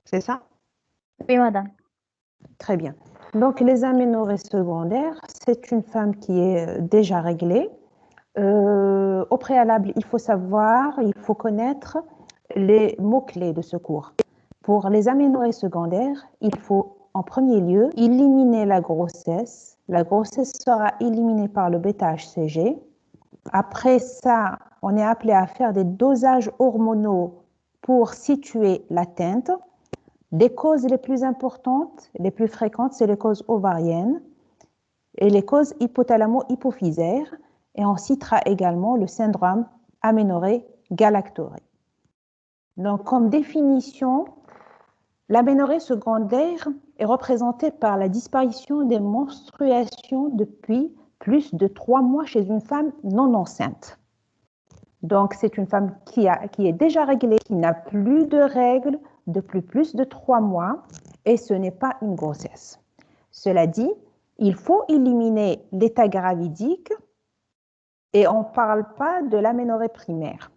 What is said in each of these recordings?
c'est ça? Oui, madame. Très bien. Donc, les aménorrhées secondaires, c'est une femme qui est déjà réglée. Au préalable, il faut savoir, il faut connaître les mots-clés de ce cours. Pour les aménorrhées secondaires, il faut en premier lieu éliminer la grossesse. La grossesse sera éliminée par le bêta-HCG. Après ça, on est appelé à faire des dosages hormonaux pour situer l'atteinte. Les causes les plus importantes, les plus fréquentes, c'est les causes ovariennes et les causes hypothalamo-hypophysaires. Et on citera également le syndrome aménorrhée-galactorrhée. Donc, comme définition, l'aménorrhée secondaire est représentée par la disparition des menstruations depuis plus de 3 mois chez une femme non enceinte. Donc, c'est une femme qui est déjà réglée, qui n'a plus de règles depuis plus de 3 mois et ce n'est pas une grossesse. Cela dit, il faut éliminer l'état gravidique et on ne parle pas de l'aménorrhée primaire.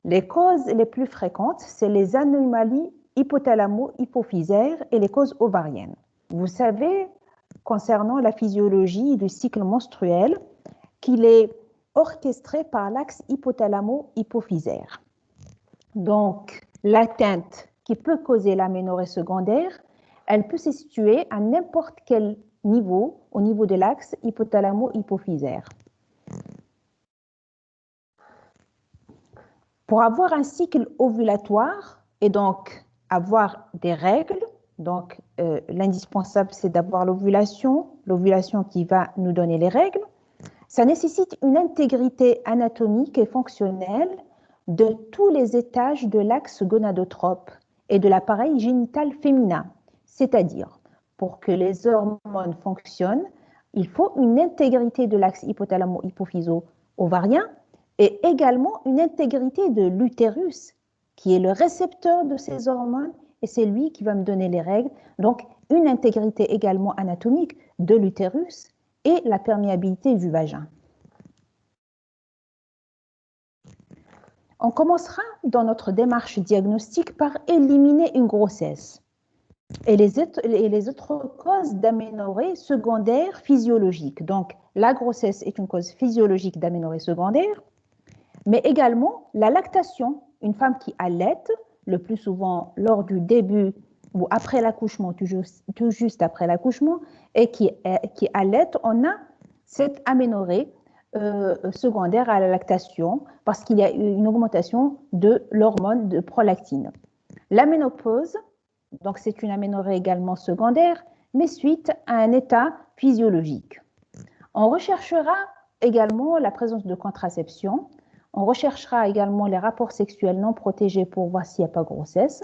Les causes les plus fréquentes, c'est les anomalies hypothalamo-hypophysaires et les causes ovariennes. Vous savez, concernant la physiologie du cycle menstruel, qu'il est orchestré par l'axe hypothalamo-hypophysaire. Donc, l'atteinte qui peut causer l'aménorrhée secondaire, elle peut se situer à n'importe quel niveau, au niveau de l'axe hypothalamo-hypophysaire. Pour avoir un cycle ovulatoire et donc avoir des règles, donc l'indispensable c'est d'avoir l'ovulation qui va nous donner les règles. Ça nécessite une intégrité anatomique et fonctionnelle de tous les étages de l'axe gonadotrope et de l'appareil génital féminin. C'est-à-dire, pour que les hormones fonctionnent, il faut une intégrité de l'axe hypothalamo-hypophyso-ovarien et également une intégrité de l'utérus, qui est le récepteur de ces hormones et c'est lui qui va me donner les règles. Donc, une intégrité également anatomique de l'utérus et la perméabilité du vagin. On commencera dans notre démarche diagnostique par éliminer une grossesse et les autres causes d'aménorrhée secondaire physiologique. Donc, la grossesse est une cause physiologique d'aménorrhée secondaire, mais également la lactation. Une femme qui allaite, le plus souvent lors du début ou après l'accouchement, tout juste après l'accouchement, et qui allaite, on a cette aménorrhée secondaire à la lactation parce qu'il y a une augmentation de l'hormone de prolactine. La ménopause, donc c'est une aménorrhée également secondaire, mais suite à un état physiologique. On recherchera également la présence de contraception. On recherchera également les rapports sexuels non protégés pour voir s'il n'y a pas grossesse.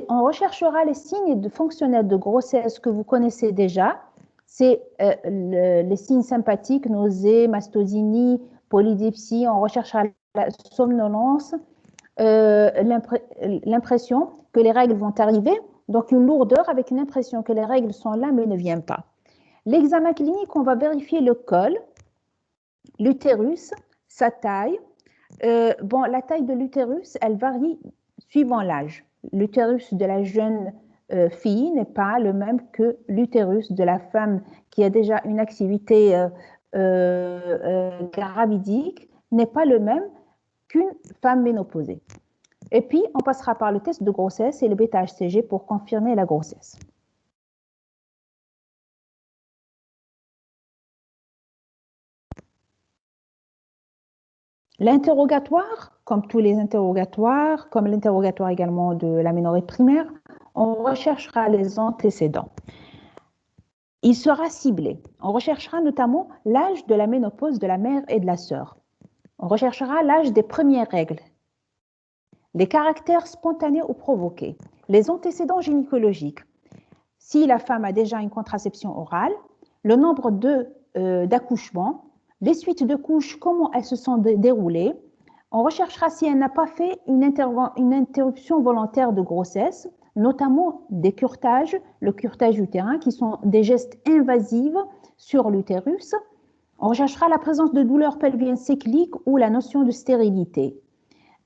On recherchera les signes fonctionnels de grossesse que vous connaissez déjà. C'est les signes sympathiques, nausées, mastodynie, polydipsie. On recherchera la somnolence, l'impression que les règles vont arriver, donc une lourdeur avec une impression que les règles sont là mais ne viennent pas. L'examen clinique, on va vérifier le col, l'utérus, sa taille. La taille de l'utérus, elle varie suivant l'âge. L'utérus de la jeune fille n'est pas le même que l'utérus de la femme qui a déjà une activité gravidique, n'est pas le même qu'une femme ménopausée. Et puis, on passera par le test de grossesse et le bêta-HCG pour confirmer la grossesse. L'interrogatoire, comme tous les interrogatoires, comme l'interrogatoire également de l'aménorrhée primaire, on recherchera les antécédents. Il sera ciblé. On recherchera notamment l'âge de la ménopause de la mère et de la sœur. On recherchera l'âge des premières règles, les caractères spontanés ou provoqués, les antécédents gynécologiques. Si la femme a déjà une contraception orale, le nombre d'accouchements, les suites de couches, comment elles se sont déroulées. On recherchera si elle n'a pas fait une interruption volontaire de grossesse, notamment des curetages, le curetage utérin, qui sont des gestes invasifs sur l'utérus. On recherchera la présence de douleurs pelviennes cycliques ou la notion de stérilité.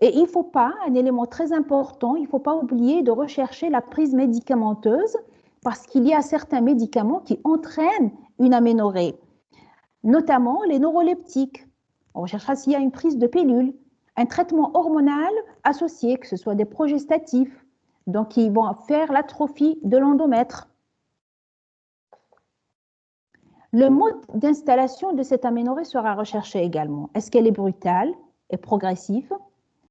Et il ne faut pas, un élément très important, il ne faut pas oublier de rechercher la prise médicamenteuse parce qu'il y a certains médicaments qui entraînent une aménorrhée, notamment les neuroleptiques. On recherchera s'il y a une prise de pilule, un traitement hormonal associé, que ce soit des progestatifs, donc qui vont faire l'atrophie de l'endomètre. Le mode d'installation de cette aménorrhée sera recherché également. Est-ce qu'elle est brutale et progressive,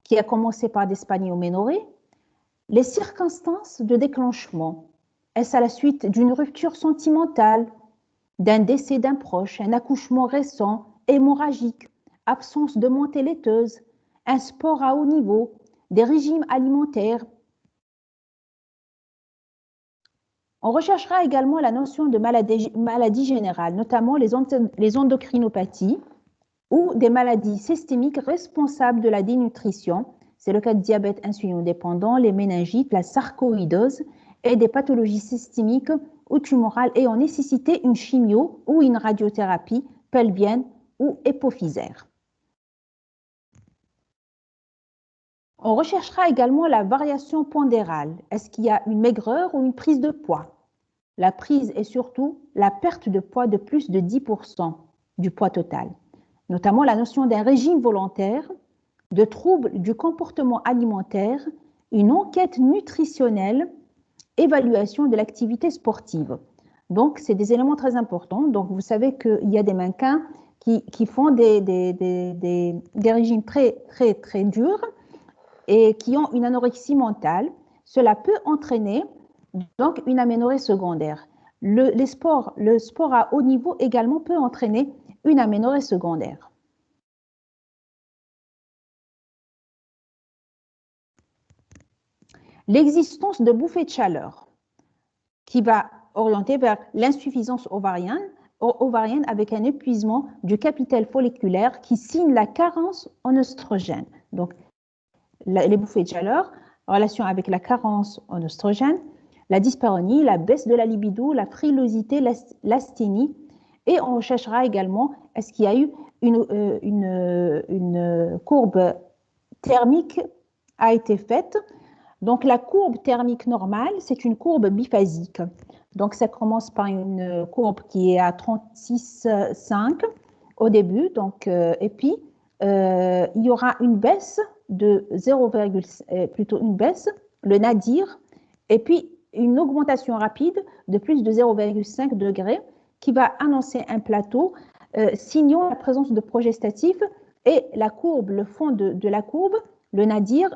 qui a commencé par des spanioménorrhées? Les circonstances de déclenchement. Est-ce à la suite d'une rupture sentimentale, d'un décès d'un proche, un accouchement récent, hémorragique, absence de montée laiteuse, un sport à haut niveau, des régimes alimentaires? On recherchera également la notion de maladie générale, notamment les endocrinopathies ou des maladies systémiques responsables de la dénutrition. C'est le cas de diabète insulinodépendant, les méningites, la sarcoïdose et des pathologies systémiques ou tumorales ayant nécessité une chimio ou une radiothérapie pelvienne ou hypophysaire. On recherchera également la variation pondérale. Est-ce qu'il y a une maigreur ou une prise de poids? La prise est surtout la perte de poids de plus de 10% du poids total, notamment la notion d'un régime volontaire, de troubles du comportement alimentaire, une enquête nutritionnelle, évaluation de l'activité sportive. Donc, c'est des éléments très importants. Donc, vous savez qu'il y a des mannequins qui font des régimes très, très, très durs et qui ont une anorexie mentale. Cela peut entraîner donc une aménorrhée secondaire. Le sport à haut niveau également peut entraîner une aménorrhée secondaire. L'existence de bouffées de chaleur qui va orienter vers l'insuffisance ovarienne avec un épuisement du capital folliculaire qui signe la carence en oestrogène. Donc, les bouffées de chaleur, en relation avec la carence en oestrogène, la dyspareunie, la baisse de la libido, la frilosité, l'asthénie. Et on cherchera également, est-ce qu'il y a eu une courbe thermique a été faite. Donc, la courbe thermique normale, c'est une courbe biphasique. Donc, ça commence par une courbe qui est à 36,5 au début. Donc, et puis, il y aura une baisse de 0, plutôt une baisse, le nadir, et puis une augmentation rapide de plus de 0,5 degrés qui va annoncer un plateau signant la présence de progestatifs et la courbe, le fond de la courbe, le nadir,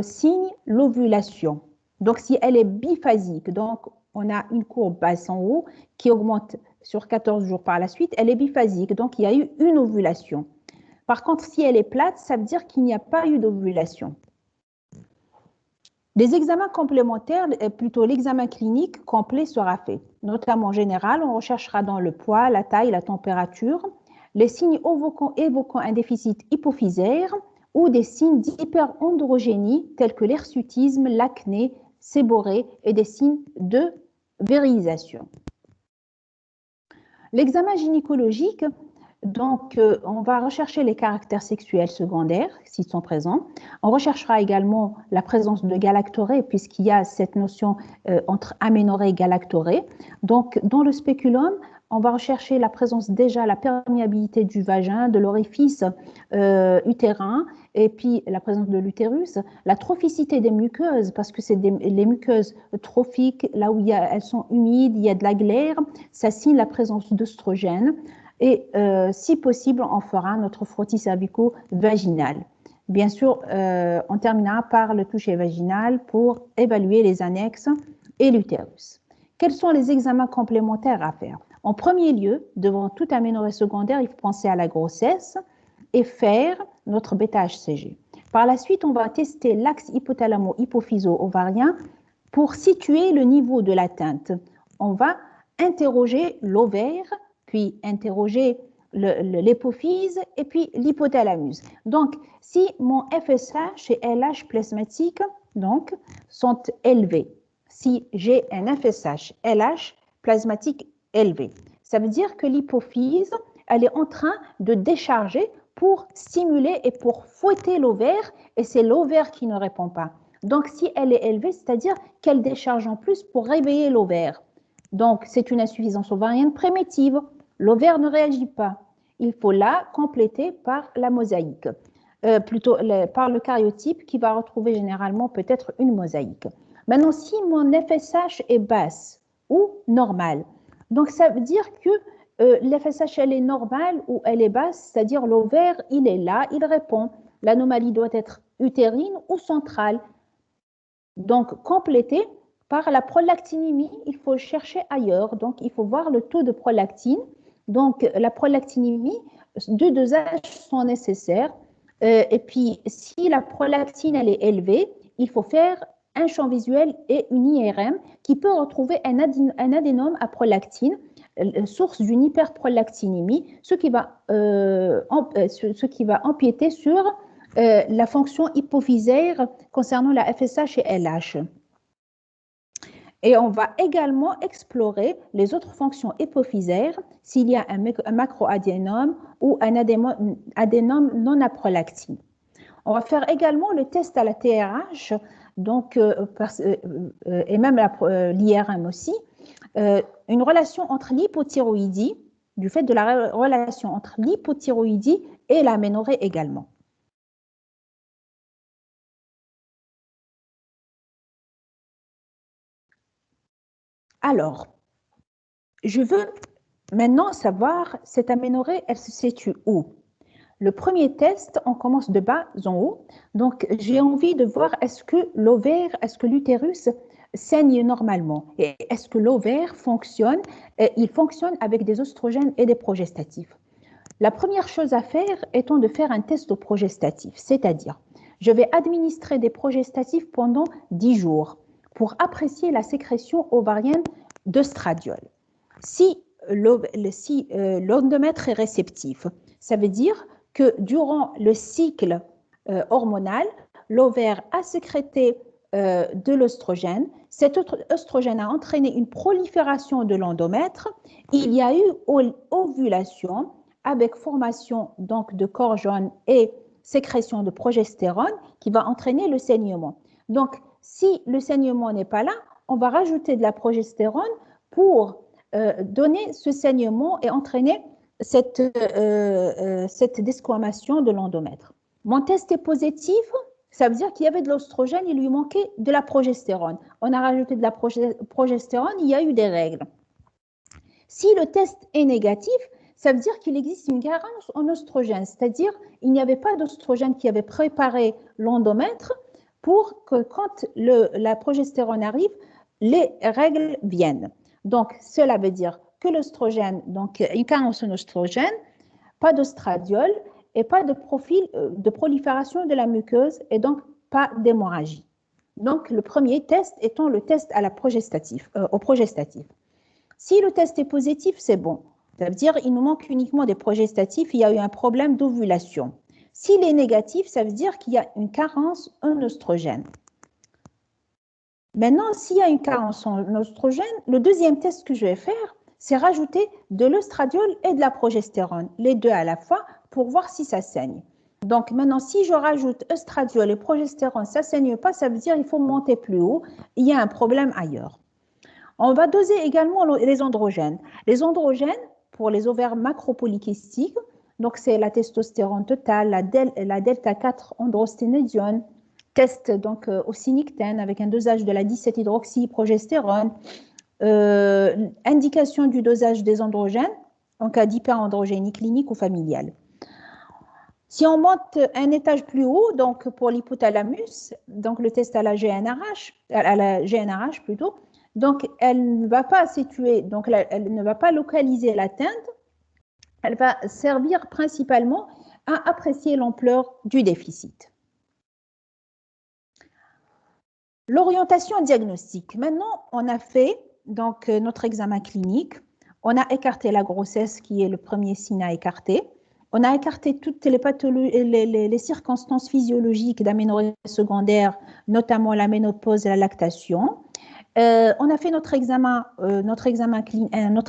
signe l'ovulation. Donc, si elle est biphasique, donc on a une courbe basse en haut qui augmente sur 14 jours par la suite, elle est biphasique, donc il y a eu une ovulation. Par contre, si elle est plate, ça veut dire qu'il n'y a pas eu d'ovulation. Les examens complémentaires, plutôt l'examen clinique complet sera fait. Notamment en général, on recherchera dans le poids, la taille, la température, les signes évoquant un déficit hypophysaire ou des signes d'hyperandrogénie tels que l'hirsutisme, l'acné, séborrhée et des signes de virilisation. L'examen gynécologique, donc, on va rechercher les caractères sexuels secondaires, s'ils sont présents. On recherchera également la présence de galactorée, puisqu'il y a cette notion entre aménorrhée et galactorée. Donc, dans le spéculum, on va rechercher la présence déjà, la perméabilité du vagin, de l'orifice utérin, et puis la présence de l'utérus, la trophicité des muqueuses, parce que c'est les muqueuses trophiques, là où elles sont humides, il y a de la glaire, ça signe la présence d'œstrogènes. Et si possible, on fera notre frottis cervico-vaginal. Bien sûr, on terminera par le toucher vaginal pour évaluer les annexes et l'utérus. Quels sont les examens complémentaires à faire? En premier lieu, devant toute aménorrhée secondaire, il faut penser à la grossesse et faire notre bêta-HCG. Par la suite, on va tester l'axe hypothalamo-hypophyso-ovarien pour situer le niveau de l'atteinte. On va interroger l'ovaire, puis interroger l'hypophyse et puis l'hypothalamus. Donc, si mon FSH et LH plasmatique donc, sont élevés, si j'ai un FSH, LH plasmatique élevé, ça veut dire que l'hypophyse, elle est en train de décharger pour stimuler et pour fouetter l'ovaire, et c'est l'ovaire qui ne répond pas. Donc, si elle est élevée, c'est-à-dire qu'elle décharge en plus pour réveiller l'ovaire. Donc, c'est une insuffisance ovarienne primitive. L'ovaire ne réagit pas. Il faut la compléter par la mosaïque, plutôt par le karyotype qui va retrouver généralement peut-être une mosaïque. Maintenant, si mon FSH est basse ou normale, donc ça veut dire que l'FSH, elle est normale ou elle est basse, c'est-à-dire l'ovaire, il est là, il répond. L'anomalie doit être utérine ou centrale. Donc, complétée par la prolactinémie, il faut chercher ailleurs. Donc, il faut voir le taux de prolactine. Donc, la prolactinémie, 2 dosages sont nécessaires. Et puis, si la prolactine, elle est élevée, il faut faire un champ visuel et une IRM qui peut retrouver un adénome à prolactine, source d'une hyperprolactinémie, ce qui va empiéter sur la fonction hypophysaire concernant la FSH et LH. Et on va également explorer les autres fonctions hypophysaires s'il y a un macroadénome ou un adénome non à prolactine. On va faire également le test à la TRH, donc, et même l'IRM aussi, une relation entre l'hypothyroïdie, du fait de la relation entre l'hypothyroïdie et l'aménorrhée également. Alors, je veux maintenant savoir cette aménorrhée, elle se situe où? Le premier test, on commence de bas en haut. Donc, j'ai envie de voir est-ce que l'ovaire, est-ce que l'utérus saigne normalement et est-ce que l'ovaire fonctionne, il fonctionne avec des oestrogènes et des progestatifs. La première chose à faire étant de faire un test au progestatif, c'est-à-dire je vais administrer des progestatifs pendant 10 jours pour apprécier la sécrétion ovarienne d'œstradiol. Si l'endomètre est réceptif, ça veut dire que durant le cycle hormonal, l'ovaire a sécrété de l'œstrogène. Cet œstrogène a entraîné une prolifération de l'endomètre. Il y a eu ovulation avec formation donc de corps jaune et sécrétion de progestérone qui va entraîner le saignement. Donc, si le saignement n'est pas là, on va rajouter de la progestérone pour donner ce saignement et entraîner cette desquamation de l'endomètre. Mon test est positif, ça veut dire qu'il y avait de l'oestrogène, il lui manquait de la progestérone. On a rajouté de la progestérone, il y a eu des règles. Si le test est négatif, ça veut dire qu'il existe une carence en oestrogène, c'est-à-dire il n'y avait pas d'oestrogène qui avait préparé l'endomètre pour que quand la progestérone arrive, les règles viennent. Donc, cela veut dire que l'oestrogène, donc une carence en oestrogène, pas d'ostradiol et pas de profil de prolifération de la muqueuse et donc pas d'hémorragie. Donc, le premier test étant le test à la au progestatif. Si le test est positif, c'est bon. Ça veut dire qu'il nous manque uniquement des progestatifs, il y a eu un problème d'ovulation. S'il est négatif, ça veut dire qu'il y a une carence en oestrogène. Maintenant, s'il y a une carence en oestrogène, le deuxième test que je vais faire, c'est rajouter de l'œstradiol et de la progestérone, les deux à la fois, pour voir si ça saigne. Donc maintenant, si je rajoute œstradiol et progestérone, ça ne saigne pas, ça veut dire qu'il faut monter plus haut, il y a un problème ailleurs. On va doser également les androgènes. Les androgènes, pour les ovaires macropolykystiques, donc c'est la testostérone totale, la delta 4 androsténédione, test donc au synictène avec un dosage de la 17-hydroxyprogestérone, indication du dosage des androgènes en cas d'hyperandrogénie clinique ou familiale. Si on monte un étage plus haut, donc pour l'hypothalamus, donc le test à la GnRH plutôt, donc elle ne va pas situer, donc elle ne va pas localiser l'atteinte, elle va servir principalement à apprécier l'ampleur du déficit. L'orientation diagnostique. Maintenant, on a fait donc notre examen clinique. On a écarté la grossesse qui est le premier signe à écarter. On a écarté toutes les pathologies, les circonstances physiologiques d'aménorrhée secondaire, notamment la ménopause et la lactation. On a fait notre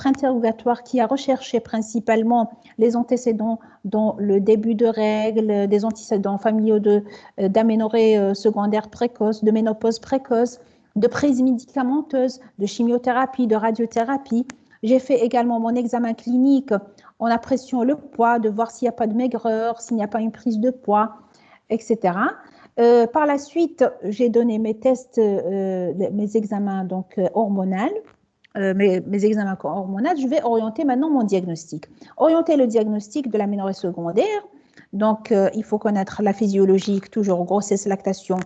interrogatoire qui a recherché principalement les antécédents dans le début de règles, des antécédents familiaux d'aménorrhée secondaire précoce, de ménopause précoce, de prise médicamenteuse, de chimiothérapie, de radiothérapie. J'ai fait également mon examen clinique en appréciant le poids, de voir s'il n'y a pas de maigreur, s'il n'y a pas une prise de poids, etc. Par la suite, j'ai donné mes tests, mes examens donc hormonaux, mes examens hormonaux. Je vais orienter maintenant mon diagnostic. Orienter le diagnostic de l'aménorrhée secondaire. Donc, il faut connaître la physiologique, toujours grossesse, lactation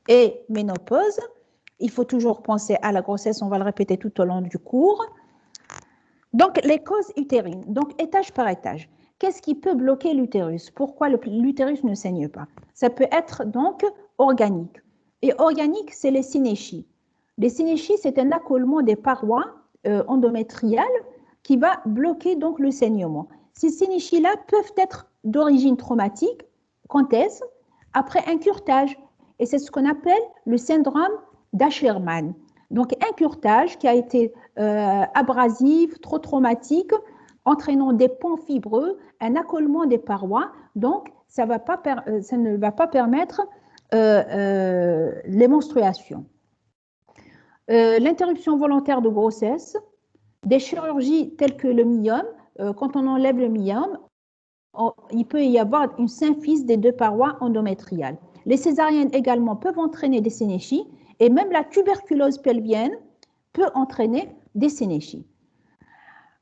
et ménopause. Il faut toujours penser à la grossesse, on va le répéter tout au long du cours. Donc, les causes utérines, donc étage par étage. Qu'est-ce qui peut bloquer l'utérus? Pourquoi l'utérus ne saigne pas? Ça peut être donc organique. Et organique, c'est les synéchies. Les synéchies, c'est un accolement des parois endométriales qui va bloquer donc le saignement. Ces synéchies-là peuvent être d'origine traumatique. Quand est-ce? Après un curetage. Et c'est ce qu'on appelle le syndrome d'Asherman. Donc, un curetage qui a été abrasif, trop traumatique, entraînant des ponts fibreux, un accolement des parois. Donc, ça ne va pas permettre les menstruations. L'interruption volontaire de grossesse, des chirurgies telles que le myome, quand on enlève le myome, il peut y avoir une symphyse des deux parois endométriales. Les césariennes également peuvent entraîner des synéchies et même la tuberculose pelvienne peut entraîner des synéchies.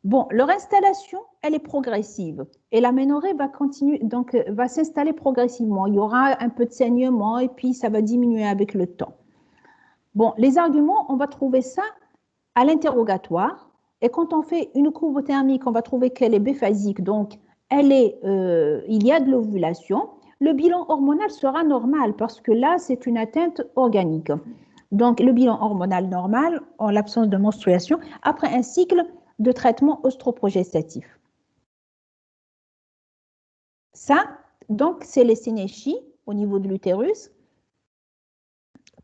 Bon, leur installation, elle est progressive et l'aménorrhée va continuer, donc va s'installer progressivement. Il y aura un peu de saignement et puis ça va diminuer avec le temps. Bon, les arguments, on va trouver ça à l'interrogatoire et quand on fait une courbe thermique, on va trouver qu'elle est biphasique, donc il y a de l'ovulation. Le bilan hormonal sera normal parce que là, c'est une atteinte organique. Donc, le bilan hormonal normal en l'absence de menstruation après un cycle de traitement ostroprogestatif. Ça, donc, c'est les synéchies au niveau de l'utérus.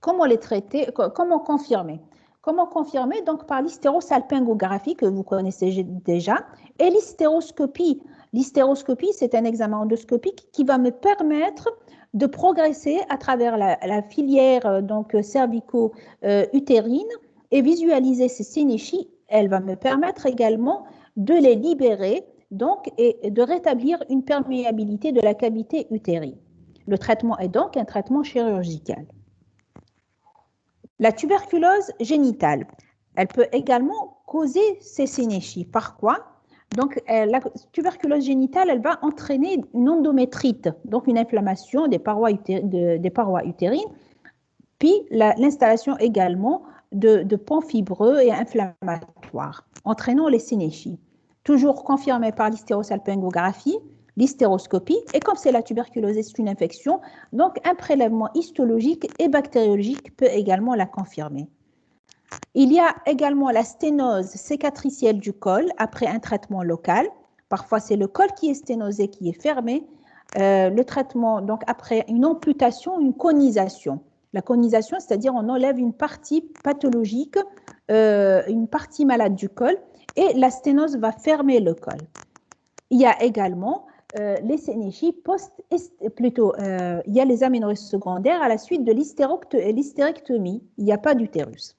Comment les traiter? Comment confirmer? Comment confirmer? Donc, par l'hystérosalpingographie que vous connaissez déjà et l'hystéroscopie. L'hystéroscopie, c'est un examen endoscopique qui va me permettre de progresser à travers la filière donc cervico-utérine et visualiser ces synéchies. Elle va me permettre également de les libérer donc, et de rétablir une perméabilité de la cavité utérine. Le traitement est donc un traitement chirurgical. La tuberculose génitale, elle peut également causer ces synéchies. Par quoi? Donc, la tuberculose génitale, elle va entraîner une endométrite, donc une inflammation des parois utérines, puis l'installation également de ponts fibreux et inflammatoires, entraînant les synéchies. Toujours confirmé par l'hystérosalpingographie, l'hystéroscopie, et comme c'est la tuberculose, c'est une infection, donc un prélèvement histologique et bactériologique peut également la confirmer. Il y a également la sténose cicatricielle du col après un traitement local. Parfois, c'est le col qui est sténosé, qui est fermé. Le traitement, donc après une amputation, une conisation. La conisation, c'est-à-dire on enlève une partie pathologique, une partie malade du col, et la sténose va fermer le col. Il y a également les synéchies il y a les aménorrhées secondaires à la suite de l'hystérectomie. Il n'y a pas d'utérus.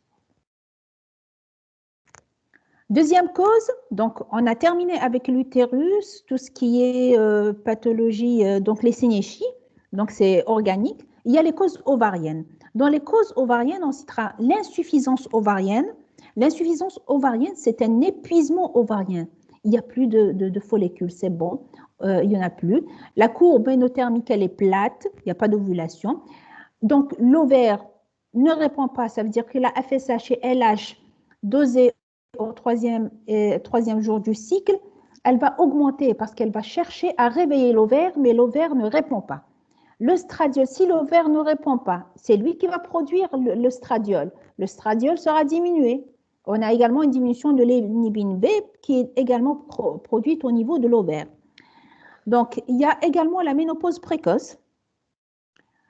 Deuxième cause, donc on a terminé avec l'utérus, tout ce qui est pathologie, donc les synéchies, donc c'est organique. Il y a les causes ovariennes. Dans les causes ovariennes, on citera l'insuffisance ovarienne. L'insuffisance ovarienne, c'est un épuisement ovarien. Il n'y a plus de follicules, c'est bon, il n'y en a plus. La courbe ménothermique, elle est plate, il n'y a pas d'ovulation. Donc l'ovaire ne répond pas, ça veut dire que la FSH et LH dosées au troisième jour du cycle, elle va augmenter parce qu'elle va chercher à réveiller l'ovaire, mais l'ovaire ne répond pas. Le stradiol, si l'ovaire ne répond pas, c'est lui qui va produire le stradiol. Le stradiol sera diminué. On a également une diminution de l'inhibine B qui est également produite au niveau de l'ovaire. Donc, il y a également la ménopause précoce.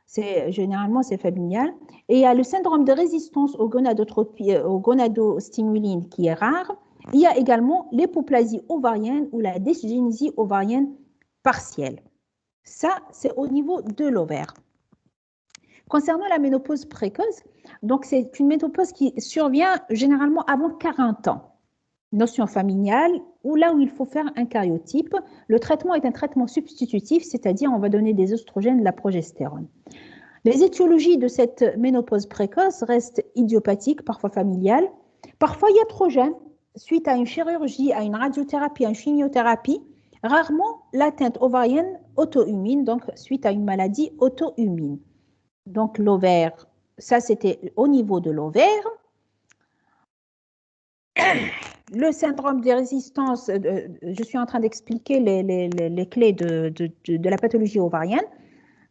Généralement, c'est familial. Et il y a le syndrome de résistance aux gonadostimulines qui est rare. Il y a également l'hypoplasie ovarienne ou la dysgénésie ovarienne partielle. Ça, c'est au niveau de l'ovaire. Concernant la ménopause précoce, donc c'est une ménopause qui survient généralement avant 40 ans. Notion familiale, ou là où il faut faire un karyotype. Le traitement est un traitement substitutif, c'est-à-dire on va donner des oestrogènes, de la progestérone. Les étiologies de cette ménopause précoce restent idiopathiques, parfois familiales, parfois iatrogènes, suite à une chirurgie, à une radiothérapie, à une chimiothérapie, rarement l'atteinte ovarienne auto-immune, donc suite à une maladie auto-immune. Donc l'ovaire, ça c'était au niveau de l'ovaire. Le syndrome des résistances, je suis en train d'expliquer les clés de la pathologie ovarienne.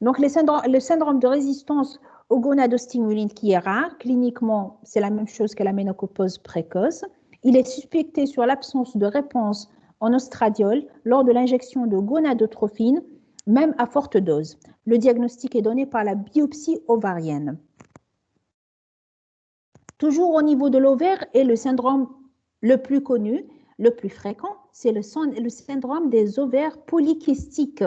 Donc, le syndrome de résistance aux gonadostimulines qui est rare, cliniquement, c'est la même chose que la ménopause précoce. Il est suspecté sur l'absence de réponse en oestradiol lors de l'injection de gonadotrophine, même à forte dose. Le diagnostic est donné par la biopsie ovarienne. Toujours au niveau de l'ovaire et le syndrome le plus connu, le plus fréquent, c'est le syndrome des ovaires polykystiques.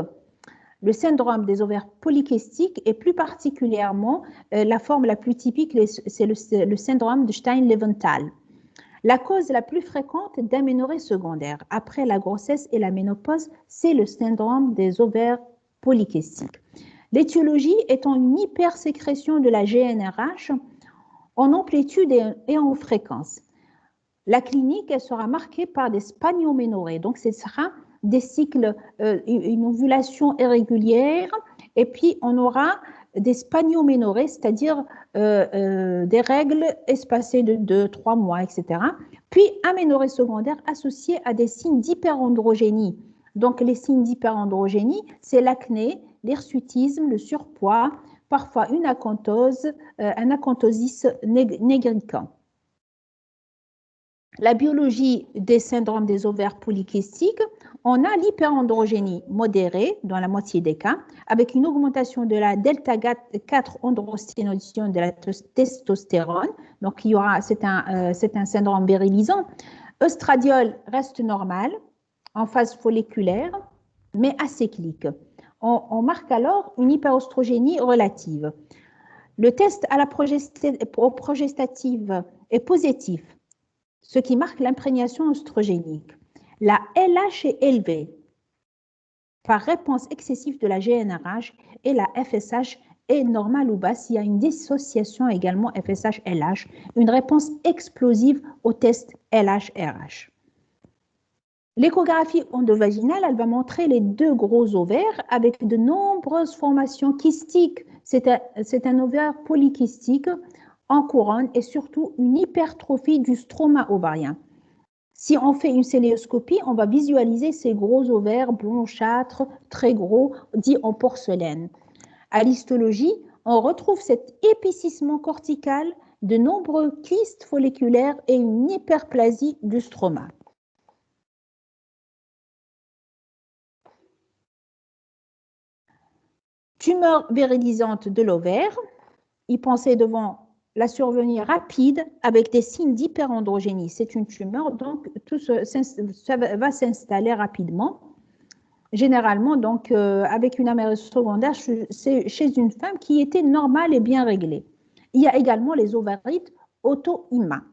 Le syndrome des ovaires polykystiques et plus particulièrement la forme la plus typique, c'est le syndrome de Stein-Leventhal. La cause la plus fréquente d'aménorrhée secondaire après la grossesse et la ménopause, c'est le syndrome des ovaires polykystiques. L'étiologie étant une hypersécrétion de la GnRH en amplitude et en fréquence. La clinique, elle sera marquée par des spanioménorrhées. Donc, ce sera des cycles, une ovulation irrégulière, et puis on aura des spanioménorrhées, c'est-à-dire des règles espacées de 3 mois, etc. Puis, aménorrhée secondaire associée à des signes d'hyperandrogénie. Donc, les signes d'hyperandrogénie, c'est l'acné, l'hirsutisme, le surpoids, parfois une acanthose, un acanthosis nigricans. La biologie des syndromes des ovaires polykystiques, on a l'hyperandrogénie modérée dans la moitié des cas, avec une augmentation de la delta 4 androsténodione de la testostérone. Donc, c'est un syndrome virilisant. Oestradiol reste normal en phase folliculaire, mais acyclique. On marque alors une hyperostrogénie relative. Le test à la progestative est positif, ce qui marque l'imprégnation oestrogénique. La LH est élevée par réponse excessive de la GnRH et la FSH est normale ou basse. Il y a une dissociation également FSH-LH, une réponse explosive au test LH-RH. L'échographie endovaginale, elle va montrer les deux gros ovaires avec de nombreuses formations kystiques. C'est un ovaire polykystique en couronne et surtout une hypertrophie du stroma ovarien. Si on fait une célioscopie, on va visualiser ces gros ovaires blanchâtres, très gros, dits en porcelaine. À l'histologie, on retrouve cet épaississement cortical, de nombreux kystes folliculaires et une hyperplasie du stroma. Tumeur virilisante de l'ovaire, y penser devant la survenue rapide avec des signes d'hyperandrogénie. C'est une tumeur, donc ça va s'installer rapidement. Généralement, donc, avec une aménorrhée secondaire, c'est chez une femme qui était normale et bien réglée. Il y a également les ovarites auto-immuns.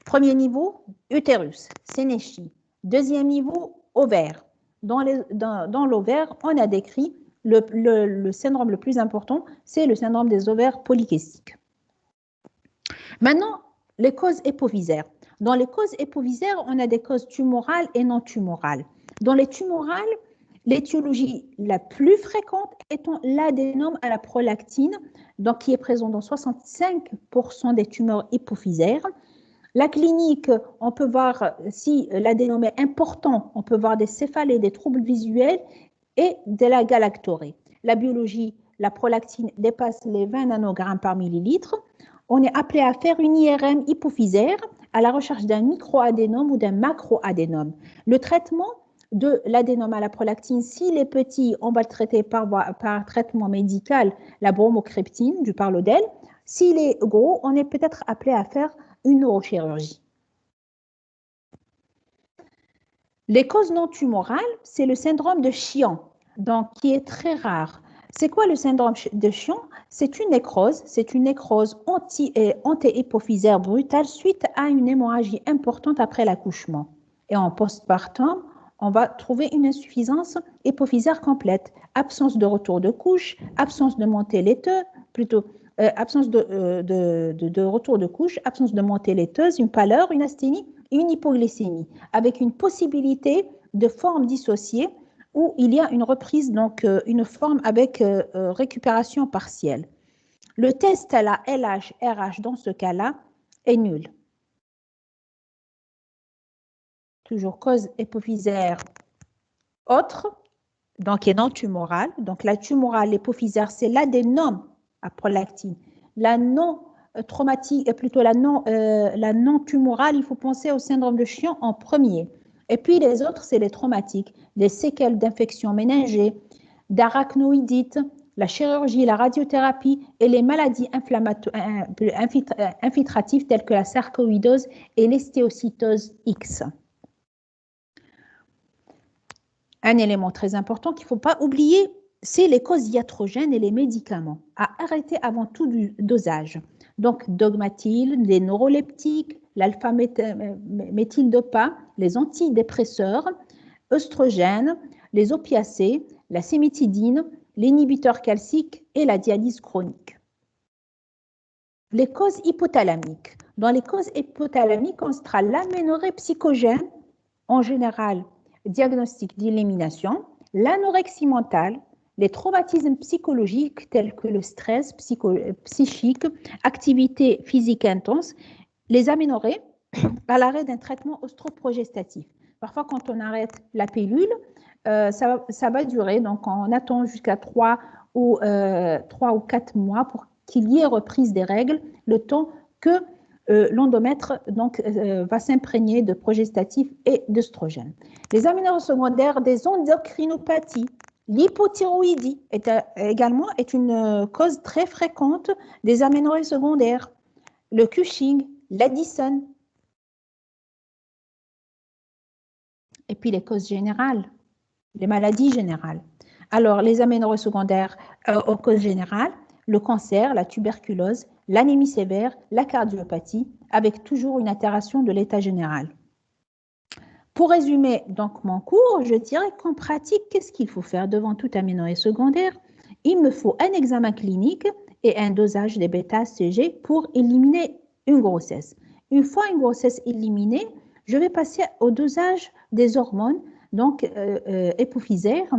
Premier niveau, utérus, sénéchie. Deuxième niveau, ovaire. Dans l'ovaire, on a décrit le syndrome le plus important, c'est le syndrome des ovaires polykystiques. Maintenant, les causes hypovisaires. Dans les causes hypovisaires, on a des causes tumorales et non tumorales. Dans les tumorales, l'étiologie la plus fréquente étant l'adénome à la prolactine, donc qui est présent dans 65% des tumeurs hypophysaires. La clinique, on peut voir, si l'adénome est important, on peut voir des céphalées, des troubles visuels et de la galactorée. La biologie, la prolactine dépasse les 20 nanogrammes par millilitre. On est appelé à faire une IRM hypophysaire à la recherche d'un microadénome ou d'un macroadénome. Le traitement de l'adénome à la prolactine. Si les petits, on va le traiter par traitement médical, la bromocriptine, du Parlodel. S'il est gros, on est peut-être appelé à faire une neurochirurgie. Les causes non tumorales, c'est le syndrome de Chion, donc qui est très rare. C'est quoi le syndrome de Chion? C'est une nécrose anti-hypophysaire brutale suite à une hémorragie importante après l'accouchement. Et en postpartum, on va trouver une insuffisance hypophysaire complète, absence de retour de couche, absence de montée laiteuse, absence de retour de couche, absence de montée laiteuse, une pâleur, une asthénie et une hypoglycémie, avec une possibilité de forme dissociée où il y a une reprise, donc une forme avec récupération partielle. Le test à la LH-RH dans ce cas-là est nul. Toujours cause hypophysaire autre, donc est non tumorale. Donc la tumorale, l'hypophysaire, c'est l'adénome à prolactine. La non traumatique, plutôt la non tumorale, il faut penser au syndrome de Chion en premier. Et puis les autres, c'est les traumatiques, les séquelles d'infection méningée, d'arachnoïdite, la chirurgie, la radiothérapie et les maladies infiltratives telles que la sarcoïdose et l'hystéocytose X. Un élément très important qu'il ne faut pas oublier, c'est les causes iatrogènes et les médicaments à arrêter avant tout du dosage. Donc, dogmatine, les neuroleptiques, l'alpha-méthyldopa, les antidépresseurs, œstrogènes, les opiacés, la cimétidine, l'inhibiteur calcique et la dialyse chronique. Les causes hypothalamiques. Dans les causes hypothalamiques, on sera l'aménorrhée psychogène, en général, diagnostic d'élimination, l'anorexie mentale, les traumatismes psychologiques tels que le stress psychique, activité physique intense, les aménorrhées à l'arrêt d'un traitement ostroprogestatif. Parfois, quand on arrête la pilule, ça va durer, donc on attend jusqu'à 3 ou 4 mois pour qu'il y ait reprise des règles, le temps que l'endomètre va s'imprégner de progestatifs et d'œstrogènes. Les aménorrhées secondaires des endocrinopathies, l'hypothyroïdie également est une cause très fréquente des aménorrhées secondaires. Le Cushing, l'Addison. Et puis les causes générales, les maladies générales. Alors, les aménorrhées secondaires aux causes générales, le cancer, la tuberculose, l'anémie sévère, la cardiopathie, avec toujours une altération de l'état général. Pour résumer donc mon cours, je dirais qu'en pratique, qu'est-ce qu'il faut faire devant toute aménorrhée secondaire? Il me faut un examen clinique et un dosage des bêta-HCG pour éliminer une grossesse. Une fois une grossesse éliminée, je vais passer au dosage des hormones, donc hypophysaires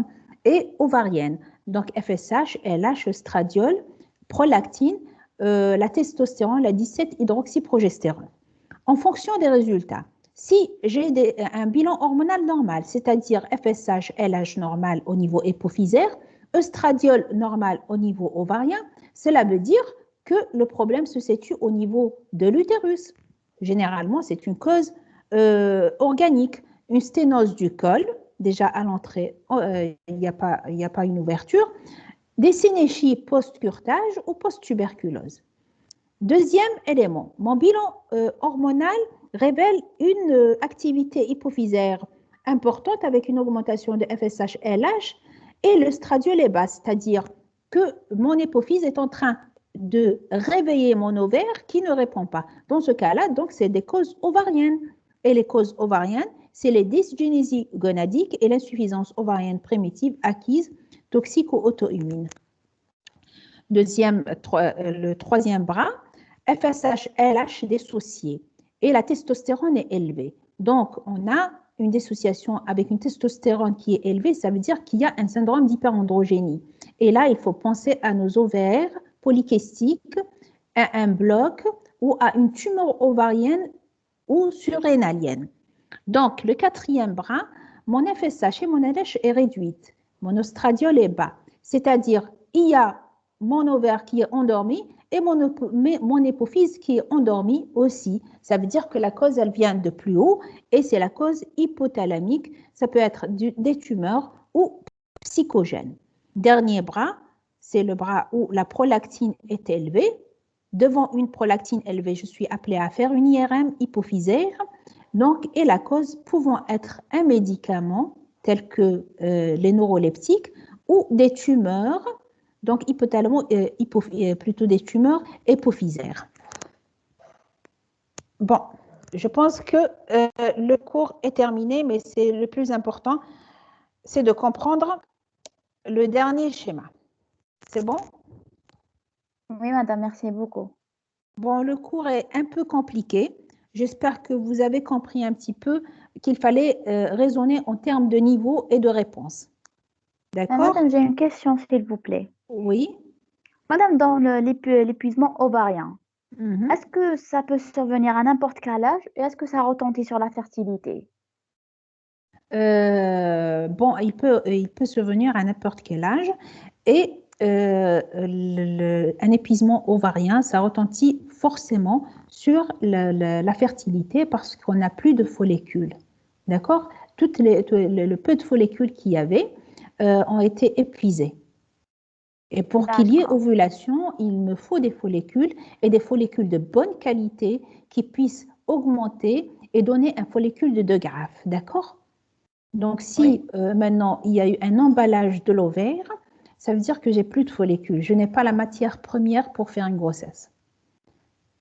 et ovariennes, donc FSH, LH, estradiol, prolactine, la testostérone, la 17-hydroxyprogestérone. En fonction des résultats, si j'ai un bilan hormonal normal, c'est-à-dire FSH, LH normal au niveau hypophysaire, estradiol normal au niveau ovarien, cela veut dire que le problème se situe au niveau de l'utérus. Généralement, c'est une cause organique, une sténose du col, déjà à l'entrée, il n'y a pas une ouverture, des synéchies post-curtage ou post-tuberculose. Deuxième élément, mon bilan hormonal révèle une activité hypophysaire importante avec une augmentation de FSH-LH et le stradiol est bas, c'est-à-dire que mon hypophyse est en train de réveiller mon ovaire qui ne répond pas. Dans ce cas-là, donc, c'est des causes ovariennes. Et les causes ovariennes, c'est les dysgénésies gonadiques et l'insuffisance ovarienne primitive acquise toxico-auto-immune. Le troisième bras, FSH-LH dissocié et la testostérone est élevée. Donc, on a une dissociation avec une testostérone qui est élevée, ça veut dire qu'il y a un syndrome d'hyperandrogénie. Et là, il faut penser à nos ovaires polykystiques, à un bloc ou à une tumeur ovarienne ou surrénalienne. Donc, le quatrième bras, mon FSH et mon LH est réduite, mon ostradiol est bas, c'est-à-dire il y a mon ovaire qui est endormi et mon hypophyse qui est endormie aussi. Ça veut dire que la cause, elle vient de plus haut et c'est la cause hypothalamique. Ça peut être des tumeurs ou psychogènes. Dernier bras, c'est le bras où la prolactine est élevée. Devant une prolactine élevée, je suis appelée à faire une IRM hypophysaire. Donc, et la cause pouvant être un médicament tel que les neuroleptiques ou des tumeurs, donc plutôt des tumeurs hypophysaires. Bon, je pense que le cours est terminé, mais c'est le plus important, c'est de comprendre le dernier schéma. C'est bon? Oui, madame, merci beaucoup. Bon, le cours est un peu compliqué. J'espère que vous avez compris un petit peu qu'il fallait raisonner en termes de niveau et de réponse. D'accord? Madame, j'ai une question, s'il vous plaît. Oui. Madame, dans l'épuisement ovarien, Mhm. est-ce que ça peut survenir à n'importe quel âge et est-ce que ça retentit sur la fertilité? Bon, il peut survenir à n'importe quel âge et un épuisement ovarien, ça retentit forcément sur la fertilité parce qu'on n'a plus de follicules. D'accord? Le peu de follicules qu'il y avait ont été épuisés. Et pour qu'il y ait D'accord. ovulation, il me faut des follicules et des follicules de bonne qualité qui puissent augmenter et donner un follicule de 2 graphes. D'accord? Donc, Oui. si maintenant il y a eu un emballage de l'ovaire, ça veut dire que j'ai plus de follicules. Je n'ai pas la matière première pour faire une grossesse.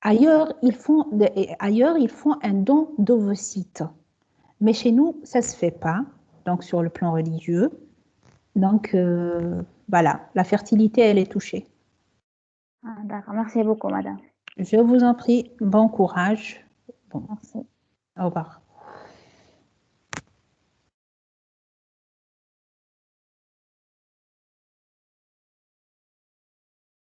Ailleurs, ils font un don d'ovocytes. Mais chez nous, ça ne se fait pas, donc sur le plan religieux. Donc, voilà, la fertilité, elle est touchée. Ah, d'accord. Merci beaucoup, madame. Je vous en prie, bon courage. Bon, Merci. au revoir.